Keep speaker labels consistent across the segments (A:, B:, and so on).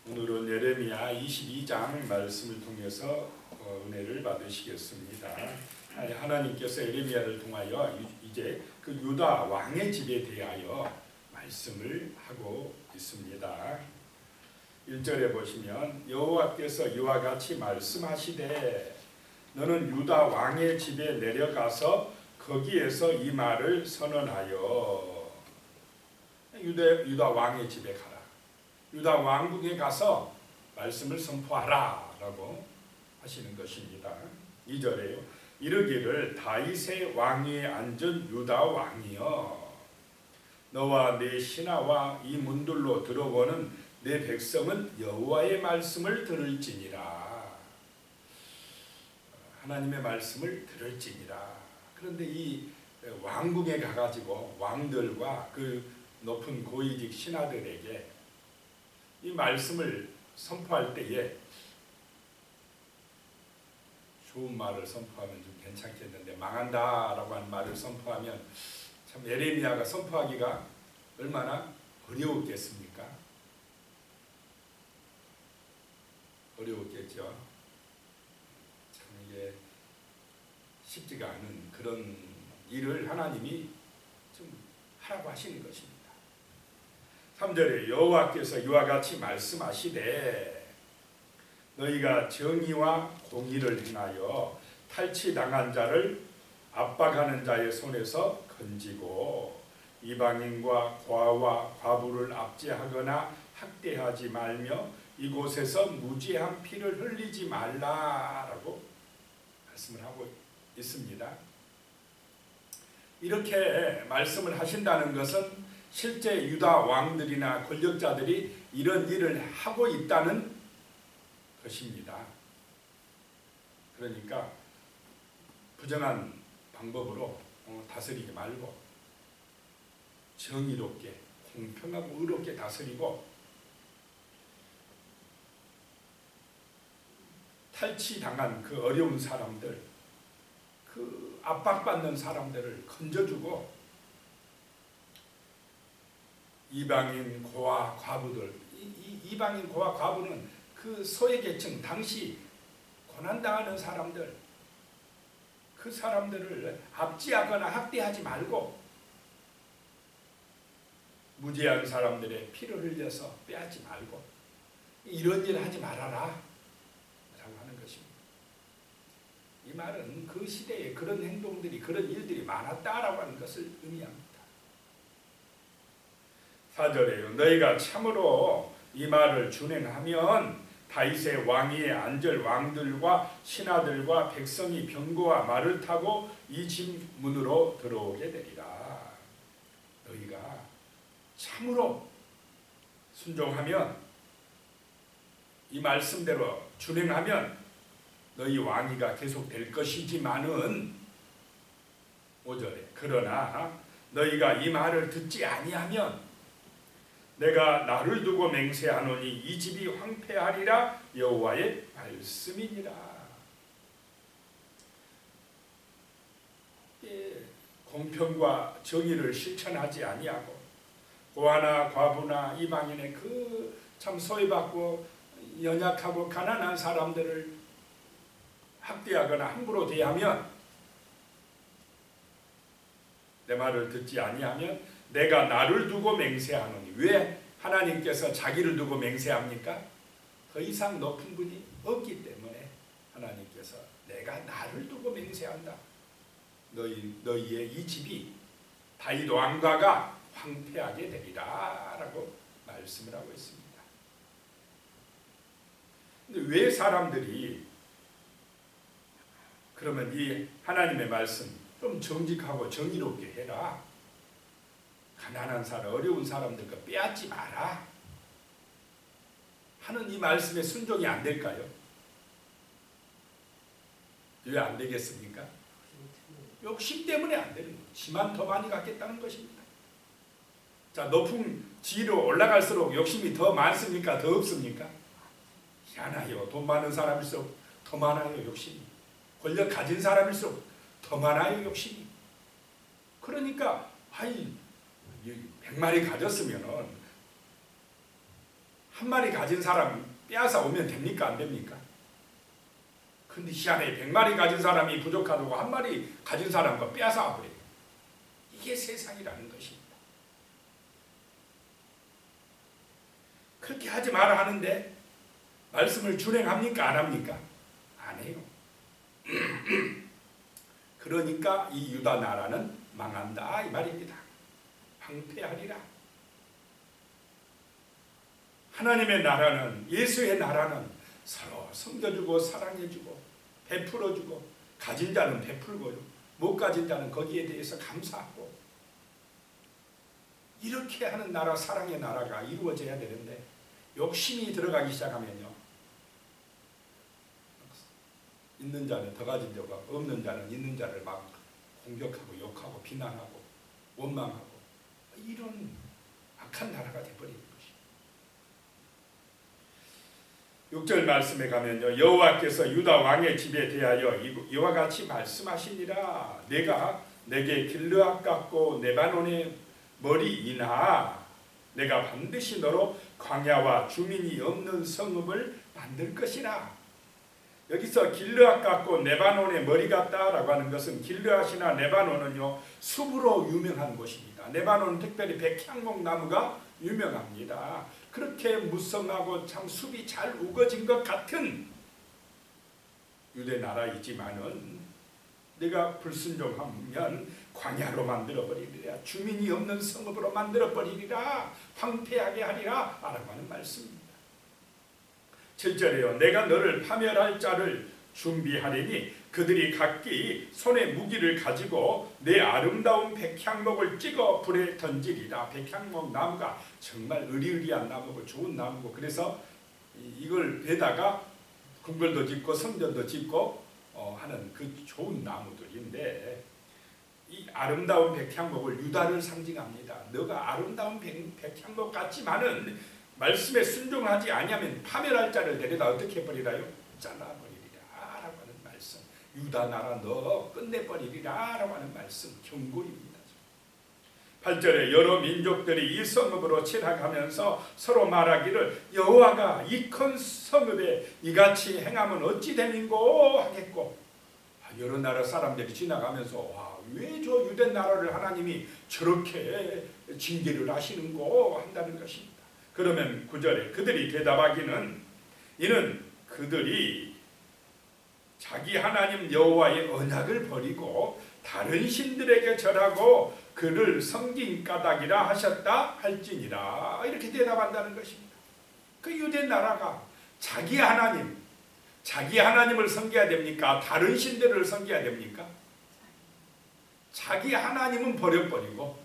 A: 오늘은 예레미야 22장 말씀을 통해서 은혜를 받으시겠습니다. 하나님께서 예레미야를 통하여 이제 그 유다 왕의 집에 대하여 말씀을 하고 있습니다. 1절에 보시면 여호와께서 이와 같이 말씀하시되 너는 유다 왕의 집에 내려가서 거기에서 이 말을 선언하여. 유다 왕의 집에 가라. 유다 왕궁에 가서 말씀을 선포하라 라고 하시는 것입니다. 2절에요. 이르기를 다윗의 왕위에 앉은 유다 왕이여, 너와 내 신하와 이 문들로 들어보는 내 백성은 여호와의 말씀을 들을지니라. 하나님의 말씀을 들을지니라. 그런데 이 왕궁에 가가지고 왕들과 그 높은 고위직 신하들에게 이 말씀을 선포할 때에 좋은 말을 선포하면 좀 괜찮겠는데 망한다라고 하는 말을 선포하면 참 예레미야가 선포하기가 얼마나 어려웠겠습니까? 어려웠겠죠. 참 이게 쉽지가 않은 그런 일을 하나님이 좀 하라고 하시는 것입니다. 3절에 여호와께서 이와 같이 말씀하시되 너희가 정의와 공의를 행하여 탈취당한 자를 압박하는 자의 손에서 건지고 이방인과 고아와 과부를 압제하거나 학대하지 말며 이곳에서 무지한 피를 흘리지 말라라고 말씀을 하고 있습니다. 이렇게 말씀을 하신다는 것은 실제 유다 왕들이나 권력자들이 이런 일을 하고 있다는 것입니다. 그러니까 부정한 방법으로 다스리지 말고 정의롭게 공평하고 의롭게 다스리고 탈취당한 그 어려운 사람들, 그 압박받는 사람들을 건져주고 이방인 고아 과부들, 이방인 고아 과부는 그 소외계층, 당시 고난당하는 사람들, 그 사람들을 압제하거나 학대하지 말고 무죄한 사람들의 피를 흘려서 빼앗지 말고 이런 일 하지 말아라 라고 하는 것입니다. 이 말은 그 시대에 그런 행동들이, 그런 일들이 많았다라고 하는 것을 의미합니다. 4절에요. 너희가 참으로 이 말을 준행하면 다윗의 왕위에 앉을 왕들과 신하들과 백성이 병거와 말을 타고 이 집 문으로 들어오게 되리라. 너희가 참으로 순종하면, 이 말씀대로 준행하면 너희 왕위가 계속될 것이지만은 5절에 그러나 너희가 이 말을 듣지 아니하면 내가 나를 두고 맹세하노니 이 집이 황폐하리라 여호와의 말씀이니라. 공평과 정의를 실천하지 아니하고 고아나 과부나 이방인의 그 참 소외받고 연약하고 가난한 사람들을 학대하거나 함부로 대하면, 내 말을 듣지 아니하면 내가 나를 두고 맹세하노니. 왜 하나님께서 자기를 두고 맹세합니까? 더 이상 높은 분이 없기 때문에 하나님께서 내가 나를 두고 맹세한다. 너희의 이 집이 다윗 왕가가 황폐하게 되리라 라고 말씀을 하고 있습니다. 근데 왜 사람들이 그러면 이 하나님의 말씀 좀 정직하고 정의롭게 해라, 가난한 사람, 어려운 사람들 거 빼앗지 마라 하는 이 말씀에 순종이 안 될까요? 왜 안 되겠습니까? 욕심 때문에 안 되는 거예요. 지만 더 많이 갖겠다는 것입니다. 자, 높은 지위로 올라갈수록 욕심이 더 많습니까? 더 없습니까? 희한해요. 돈 많은 사람일수록 더 많아요, 욕심이. 권력 가진 사람일수록 더 많아요, 욕심이. 그러니까 100마리 가졌으면 한 마리 가진 사람 빼앗아 오면 됩니까? 안 됩니까? 근데 희한해. 100마리 가진 사람이 부족하다고 한 마리 가진 사람과 빼앗아 와버려요. 이게 세상이라는 것입니다. 그렇게 하지 마라 하는데 말씀을 준행합니까? 안 합니까? 안 해요. 그러니까 이 유다 나라는 망한다 이 말입니다. 황폐하리라. 하나님의 나라는, 예수의 나라는 서로 섬겨주고 사랑해주고 베풀어주고, 가진 자는 베풀고요, 못 가진 자는 거기에 대해서 감사하고, 이렇게 하는 나라, 사랑의 나라가 이루어져야 되는데 욕심이 들어가기 시작하면요, 있는 자는 더 가진 자가, 없는 자는 있는 자를 막 공격하고 욕하고 비난하고 원망하고, 이런 악한 나라가 되어버리는 것이. 6절 말씀에 가면요, 여호와께서 유다 왕의 집에 대하여 이와 같이 말씀하시니라. 내가 내게 길르앗 같고 레바논의 머리이나 내가 반드시 너로 광야와 주민이 없는 성읍을 만들 것이라. 여기서 길르앗 같고 레바논의 머리 같다라고 하는 것은, 길르앗이나 레바논은요 숲으로 유명한 곳입니다. 레바논은 특별히 백향목 나무가 유명합니다. 그렇게 무성하고 참 숲이 잘 우거진 것 같은 유대 나라이지만은 내가 불순종하면 광야로 만들어버리리라, 주민이 없는 성읍으로 만들어버리리라, 황폐하게 하리라 라고 하는 말씀입니다. 7절에요. 내가 너를 파멸할 자를 준비하리니 그들이 각기 손에 무기를 가지고 내 아름다운 백향목을 찍어 불에 던지리라. 백향목 나무가 정말 으리으리한 나무고 좋은 나무고, 그래서 이걸 베다가 궁궐도 짓고 성전도 짓고 하는 그 좋은 나무들인데, 이 아름다운 백향목을 유다를 상징합니다. 너가 아름다운 백향목 같지만은 말씀에 순종하지 아니하면 파멸할 자를 데려다 어떻게 해버리라요? 잘라버리리라 라고 하는 말씀. 유다 나라 너 끝내버리리라 라고 하는 말씀, 경고입니다. 8절에 여러 민족들이 이 성읍으로 지나가면서 서로 말하기를 여호와가 이 큰 성읍에 이같이 행하면 어찌 됨인고 하겠고, 여러 나라 사람들이 지나가면서 와, 왜 저 유대 나라를 하나님이 저렇게 징계를 하시는고 한다는 것입니다. 그러면 9절에 그들이 대답하기는 이는 그들이 자기 하나님 여호와의 언약을 버리고 다른 신들에게 절하고 그를 섬긴 까닭이라 하셨다 할지니라, 이렇게 대답한다는 것입니다. 그 유대 나라가 자기 하나님을 섬겨야 됩니까? 다른 신들을 섬겨야 됩니까? 자기 하나님은 버려버리고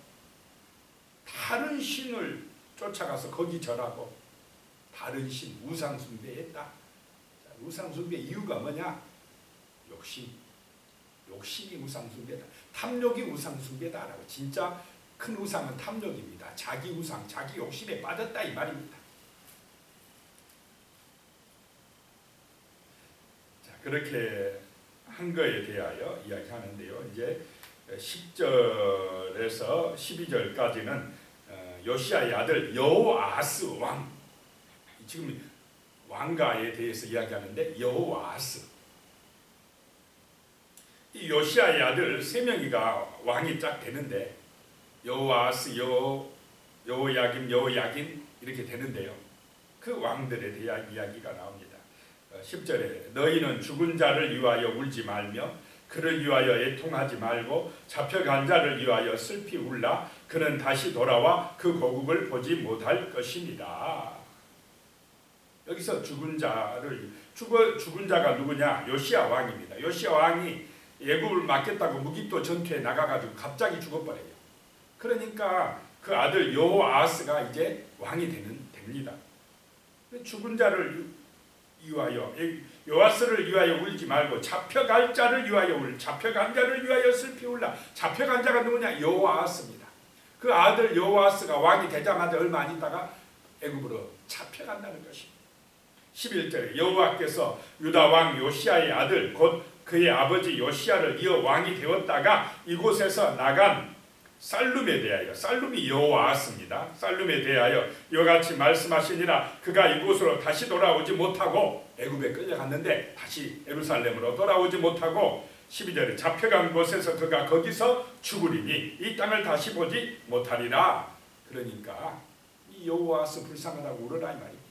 A: 다른 신을 쫓아가서 거기 절하고 다른 신, 우상 숭배했다. 우상 숭배 이유가 뭐냐? 욕심이 우상 숭배다. 탐욕이 우상 숭배다라고. 진짜 큰 우상은 탐욕입니다. 자기 우상, 자기 욕심에 빠졌다 이 말입니다. 자, 그렇게 한 거에 대하여 이야기하는데요. 이제 10절에서 12절까지는 요시야의 아들 여호아스 왕, 지금 왕가에 대해서 이야기하는데 여호아스, 이 요시야의 아들 세 명이가 왕이 쫙 되는데 여호아스, 여호야김, 여호야긴 이렇게 되는데요. 그 왕들에 대한 이야기가 나옵니다. 10절에 너희는 죽은 자를 위하여 울지 말며 그를 위하여 애통하지 말고 잡혀간 자를 위하여 슬피 울라. 그는 다시 돌아와 그 고국을 보지 못할 것입니다. 여기서 죽은 자가 누구냐? 요시야 왕입니다. 요시야 왕이 애굽을 맡겠다고 무기또 전투에 나가가지고 갑자기 죽어버려요. 그러니까 그 아들 여호아스가 이제 왕이 됩니다. 죽은 자를 위하여, 요아스를 위하여 울지 말고 잡혀갈 자를 위하여 잡혀간 자를 위하여 슬피 울라. 잡혀간 자가 누구냐? 여호아스입니다. 그 아들 여호아스가 왕이 되자마자 얼마 안 있다가 애굽으로 잡혀간다는 것입니다. 11절에 여호와께서 유다 왕 요시야의 아들 곧 그의 아버지 요시야를 이어 왕이 되었다가 이곳에서 나간 살룸에 대하여, 살룸이 여호와스입니다. 살룸에 대하여 이와 같이 말씀하시니라. 그가 이곳으로 다시 돌아오지 못하고 애굽에 끌려갔는데 다시 예루살렘으로 돌아오지 못하고 12절에 잡혀간 곳에서 그가 거기서 죽으리니 이 땅을 다시 보지 못하리라. 그러니까 이 여호와스 불쌍하다고 울어라 이 말입니다.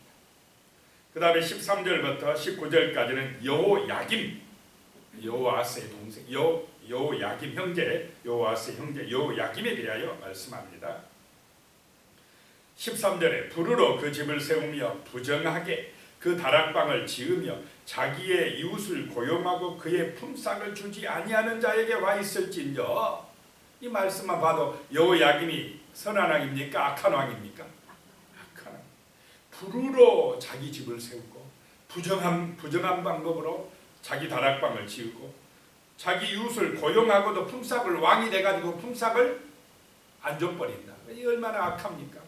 A: 그 다음에 13절부터 19절까지는 여호야김, 여호와스의 동생 여호야김 형제, 여호와스의 형제 여호야김에 대하여 말씀합니다. 13절에 부르러 그 집을 세우며 부정하게 그 다락방을 지으며 자기의 이웃을 고용하고 그의 품삯을 주지 아니하는 자에게 와 있을진저. 이 말씀만 봐도 여호야김이 선한 왕입니까? 악한 왕입니까? 악한 왕. 부르러 자기 집을 세우고 부정한 방법으로 자기 다락방을 지으고 자기 이웃을 고용하고도 품삯을 왕이 돼가지고 품삯을 안 줘버린다. 이 얼마나 악합니까?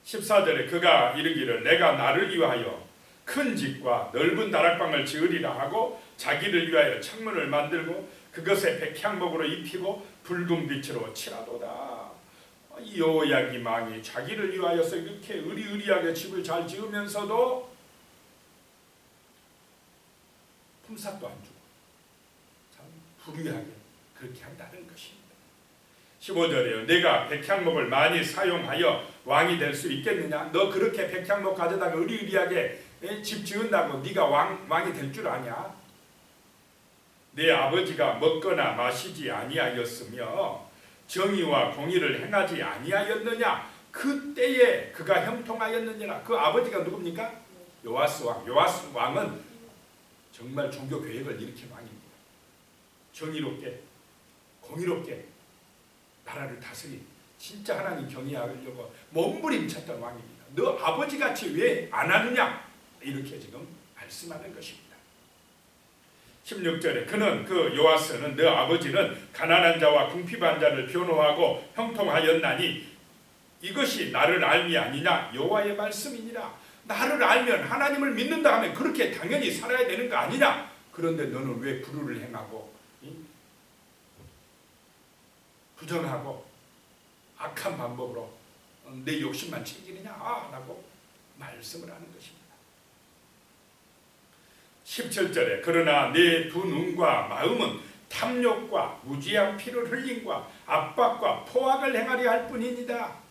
A: 14절에 그가 이르기를 내가 나를 위하여 큰 집과 넓은 다락방을 지으리라 하고 자기를 위하여 창문을 만들고 그것에 백향목으로 입히고 붉은 빛으로 칠하도다. 이 여호야김 왕이 자기를 위하여서 이렇게 의리의리하게 집을 잘 지으면서도 품삯도 안 주고 참 불의하게 그렇게 한다는 것입니다. 15절에요. 내가 백향목을 많이 사용하여 왕이 될 수 있겠느냐? 너 그렇게 백향목 가져다가 의리의리하게 집 지은다고 네가 왕이 될 줄 아냐? 내 아버지가 먹거나 마시지 아니하였으며 정의와 공의를 행하지 아니하였느냐? 그때에 그가 형통하였느니라. 그 아버지가 누굽니까? 요아스 왕. 요아스 왕은 정말 종교 계획을 일으킨 왕입니다. 정의롭게 공의롭게 나라를 다스린 진짜 하나님 경외하려고 몸부림쳤던 왕입니다. 너 아버지같이 왜 안 하느냐? 이렇게 지금 말씀하는 것입니다. 16절에 그는 그 요아스는 너 아버지는 가난한 자와 궁핍한 자를 변호하고 형통하였나니 이것이 나를 알미 아니냐? 여호와의 말씀이니라. 나를 알면 하나님을 믿는다 하면 그렇게 당연히 살아야 되는 거 아니냐? 그런데 너는 왜 불의를 행하고 부정하고 악한 방법으로 내 욕심만 챙기느냐? 라고 말씀을 하는 것입니다. 17절에 그러나 내 두 눈과 마음은 탐욕과 무지한 피를 흘림과 압박과 포악을 행하려 할 뿐이니라.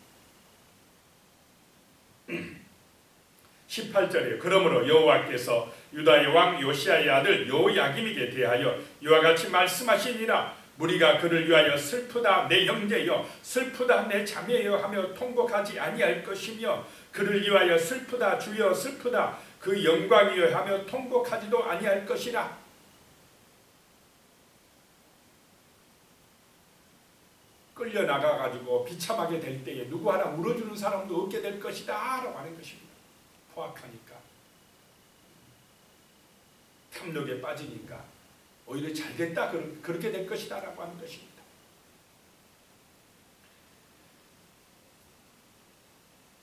A: 18절에 그러므로 여호와께서 유다의 왕 요시아의 아들 여호야김에게 대하여 이와 같이 말씀하시니라. 무리가 그를 위하여 슬프다 내 형제여 슬프다 내 자매여 하며 통곡하지 아니할 것이며 그를 위하여 슬프다 주여 슬프다 그 영광이여 하며 통곡하지도 아니할 것이라. 끌려나가가지고 비참하게 될 때에 누구 하나 물어주는 사람도 없게 될 것이다 라고 하는 것입니다. 포악하니까 탐욕에 빠지니까 오히려 잘됐다 그렇게 될 것이다 라고 하는 것입니다.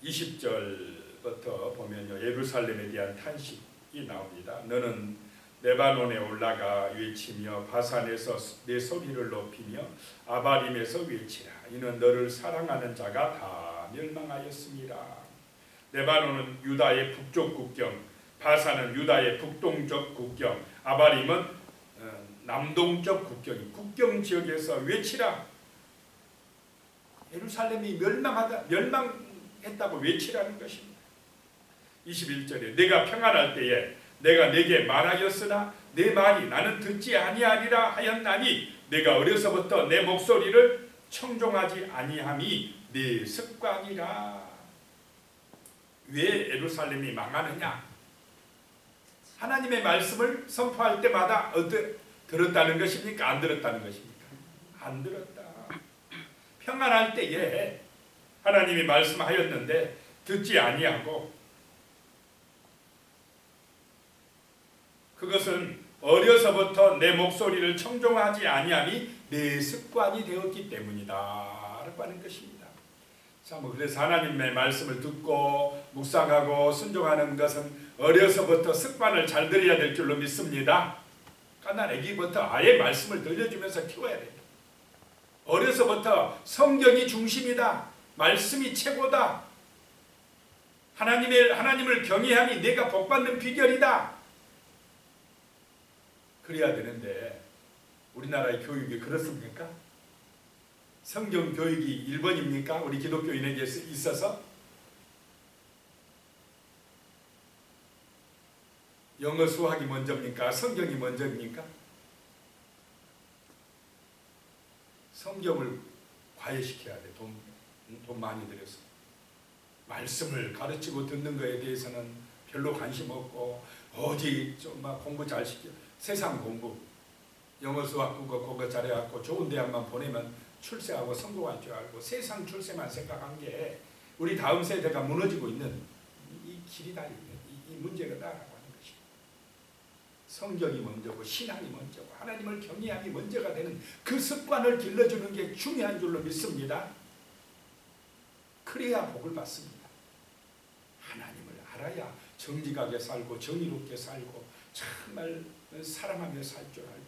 A: 20절부터 보면요 예루살렘에 대한 탄식이 나옵니다. 너는 레바논에 올라가 외치며 바산에서 내 소리를 높이며 아바림에서 외치라. 이는 너를 사랑하는 자가 다 멸망하였습니다. 레바논은 유다의 북쪽 국경, 바산은 유다의 북동쪽 국경, 아바림은 남동쪽 국경 지역에서 외치라. 예루살렘이 멸망했다고 외치라는 것입니다. 21절에 내가 평안할 때에 내가 내게 말하였으나 내 말이 나는 듣지 아니하리라 하였나니 내가 어려서부터 내 목소리를 청종하지 아니함이 내 습관이라. 왜 예루살렘이 망하느냐? 하나님의 말씀을 선포할 때마다 들었다는 것입니까? 안 들었다는 것입니까? 안 들었다. 평안할 때에 하나님이 말씀하였는데 듣지 아니하고 그것은 어려서부터 내 목소리를 청종하지 아니함이 내 습관이 되었기 때문이다 라고 하는 것입니다. 자, 그래서 하나님의 말씀을 듣고 묵상하고 순종하는 것은 어려서부터 습관을 잘 들여야 될 줄로 믿습니다. 깐난 애기부터 아예 말씀을 들려주면서 키워야 됩니다. 어려서부터 성경이 중심이다. 말씀이 최고다. 하나님을 경외함이 내가 복받는 비결이다. 그래야 되는데 우리나라의 교육이 그렇습니까? 성경 교육이 1번입니까? 우리 기독교인에게 있어서? 영어 수학이 먼저입니까? 성경이 먼저입니까? 성경을 과외시켜야 돼. 돈 많이 들여서. 말씀을 가르치고 듣는 것에 대해서는 별로 관심 없고 어디 좀 막 공부 잘 시켜. 세상 공부. 영어 수학 그거 잘해갖고 좋은 대학만 보내면 출세하고 성공할 줄 알고 세상 출세만 생각한 게 우리 다음 세대가 무너지고 있는 이 길이다. 이 문제가다라고 하는 것입니다. 성경이 먼저고 신앙이 먼저고 하나님을 경외함이 먼저가 되는 그 습관을 길러주는 게 중요한 줄로 믿습니다. 그래야 복을 받습니다. 하나님을 알아야 정직하게 살고 정의롭게 살고 정말 사랑하며 살 줄 알고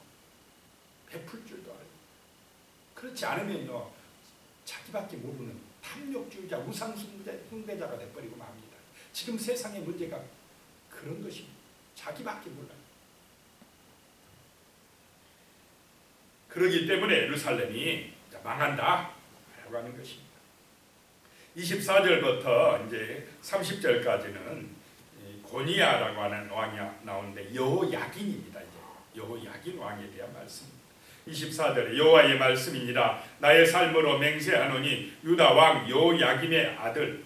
A: 베풀 줄도 알고 그렇지 않으면요 자기밖에 모르는 탐욕주의자 우상숭배자가 돼버리고 맙니다. 지금 세상의 문제가 그런 것입니다. 자기밖에 몰라요. 그러기 때문에 예루살렘이 망한다 라고 하는 것입니다. 24절부터 이제 30절까지는 고니야라고 하는 왕이 나오는데 여호야긴입니다. 이제 여호야긴 왕에 대한 말씀입니다. 24절에 여호와의 말씀이니라 나의 삶으로 맹세하노니 유다 왕 여호야김의 아들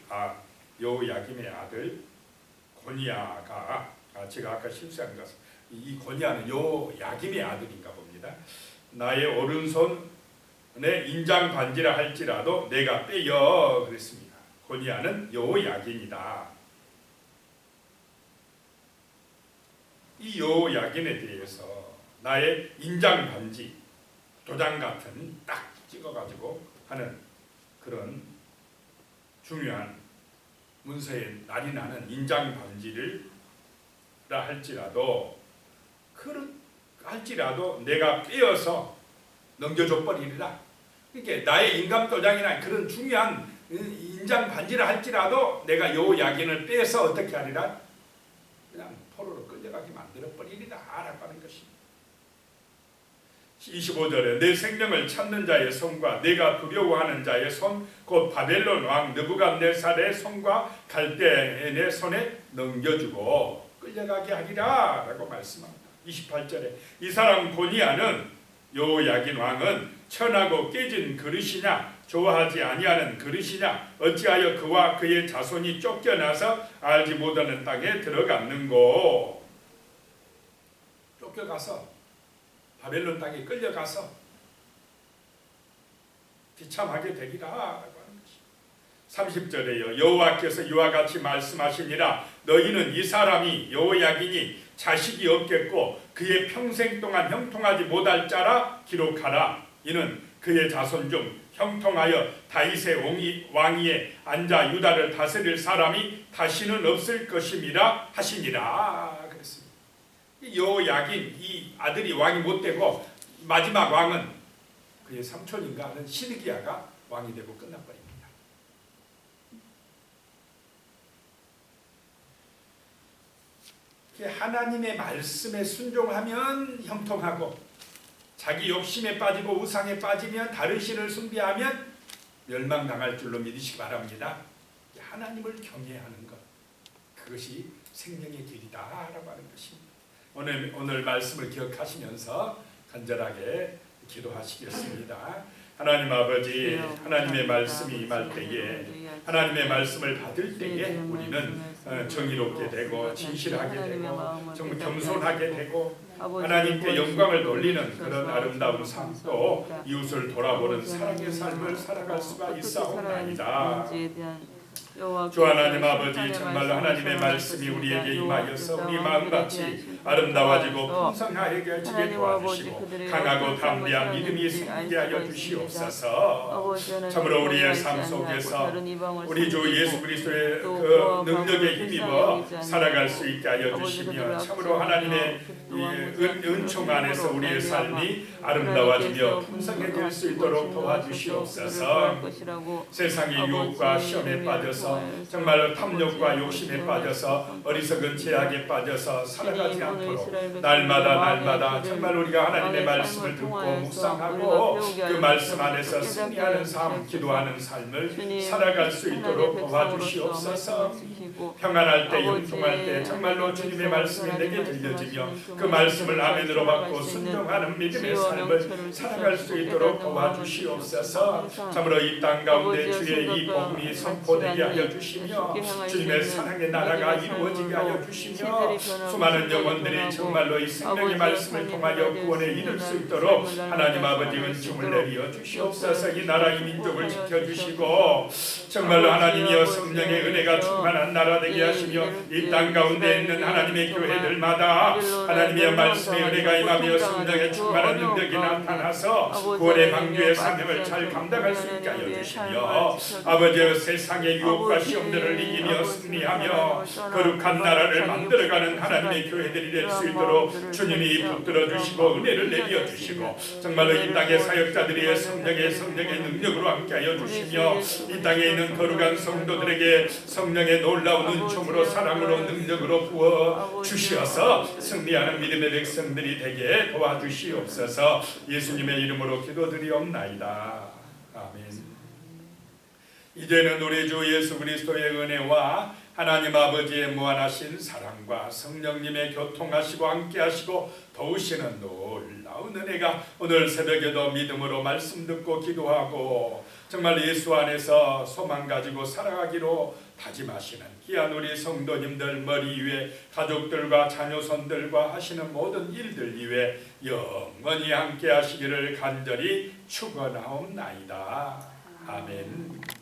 A: 고니야가 제가 아까 실수한 것은 이 고니야는 여호야김의 아들인가 봅니다. 나의 오른손에 인장 반지라 할지라도 내가 빼여 그랬습니다. 고니야는 여호야긴이다. 이 여호야긴에 대해서 나의 인장 반지 도장 같은 딱 찍어가지고 하는 그런 중요한 문서에 날이 나는 인장 반지를 할지라도 내가 빼어서 넘겨줘 버리리라. 그러니까 나의 인감 도장이나 그런 중요한 인장 반지를 할지라도 내가 여호야긴을 빼서 어떻게 하리라? 그냥 포로로 끌려가게 만들어 버리리라 라고 하는 것입니다. 25절에 내 생명을 찾는 자의 손과 내가 두려워하는 자의 손 곧 바벨론 왕 느부갓네살의 손과 갈대인의 손에 넘겨주고 끌려가게 하리라 라고 말씀합니다. 28절에 이 사람 고니야는 여호야긴 왕은 천하고 깨진 그릇이냐 좋아하지 아니하는 그릇이냐 어찌하여 그와 그의 자손이 쫓겨나서 알지 못하는 땅에 들어갔는고. 쫓겨가서 바벨론 땅에 끌려가서 비참하게 되리라 라고 하는 것입니다. 30절에요. 여호와께서 이와 같이 말씀하시니라 너희는 이 사람이 여호야긴이 자식이 없겠고 그의 평생 동안 형통하지 못할 자라 기록하라. 이는 그의 자손 중 형통하여 다윗의 왕위에 앉아 유다를 다스릴 사람이 다시는 없을 것임이라 하시니라 그랬습니다. 여호야긴 이 아들이 왕이 못 되고 마지막 왕은 그의 삼촌인가 하는 시드기야가 왕이 되고 끝나버립니다. 하나님의 말씀에 순종하면 형통하고 자기 욕심에 빠지고 우상에 빠지면 다른 신을 숭배하면 멸망당할 줄로 믿으시기 바랍니다. 하나님을 경외하는 것 그것이 생명의 길이다 라고 하는 것입니다. 오늘 말씀을 기억하시면서 간절하게 기도하시겠습니다. 하나님 아버지 하나님의 말씀이 임할 때에 하나님의 말씀을 받을 때에 우리는 정의롭게 되고 진실하게 되고 정말 겸손하게 되고 하나님께 영광을 돌리는 그런 아름다운 삶 또 이웃을 돌아보는 사랑의 삶을 살아갈 수가 있사옵나이다. 주 하나님 아버지, 정말로 하나님의 말씀이 우리에게 임하여서 우리 마음같이 아름다워지고 풍성하게 도와주시고 강하고 담대한 믿음이 생기게 하여 주시옵소서. 참으로 우리의 삶 속에서 우리 주 예수 그리스도의 그 능력에 힘입어 살아갈 수 있게 하여 주시며, 참으로 하나님의 은총 안에서 우리의 삶이 아름다워지며 풍성해질 수 있도록 도와주시옵소서. 세상의 유혹과 시험에 빠져서 정말로 탐욕과 욕심에 빠져서 어리석은 죄악에 빠져서 살아가지 않도록 날마다 정말 우리가 하나님의 말씀을 듣고 묵상하고 그 말씀 안에서 승리하는 삶, 기도하는 삶을 살아갈 수 있도록 도와주시옵소서. 평안할 때, 형통할 때 정말로 주님의 말씀이 내게 들려지며 그 말씀을 아멘으로 받고 순종하는 믿음의 삶을 살아갈 수 있도록 도와주시옵소서. 참으로 이 땅 가운데 주의 이 복음이 선포되게 하여 주시며 주님의 사랑의 나라가 이루어지게 하여 주시며 수많은 영혼들이 정말로 이 생명의 말씀을 통하여 구원에 이를 수 있도록 하나님 아버지 은총을 내려 주시옵소서. 이 나라 이 민족을 지켜주시고 정말로 하나님이여 성령의 은혜가 충만한 나라 되게 하시며 이 땅 가운데 있는 하나님의 교회들마다 하나님의 말씀의 은혜가 임하며 성령의 충만한 능력이 나타나서 구원의 방주의 사명을 잘 감당할 수 있게 하여 주시며 아버지여 세상의 유혹과 시험들을 이기며 승리하며 거룩한 나라를 만들어가는 하나님의 교회들이 될 수 있도록 주님이 붙들어 주시고 은혜를 내려 주시고 정말로 이 땅의 사역자들의 성령의 능력으로 함께하여 주시며 이 땅에 있는 거룩한 성도들에게 성령의 놀라운 은총으로 사랑으로 능력으로 부어 주시어서 승리하는 믿음의 백성들이 되게 도와주시옵소서. 예수님의 이름으로 기도드리옵나이다. 아멘. 이제는 우리 주 예수 그리스도의 은혜와 하나님 아버지의 무한하신 사랑과 성령님의 교통하시고 함께하시고 도우시는 놀라운 은혜가 오늘 새벽에도 믿음으로 말씀 듣고 기도하고 정말 예수 안에서 소망 가지고 살아가기로 다짐하시는 귀한 우리 성도님들 머리 위에 가족들과 자녀손들과 하시는 모든 일들 위에 영원히 함께하시기를 간절히 축원하옵나이다. 아멘.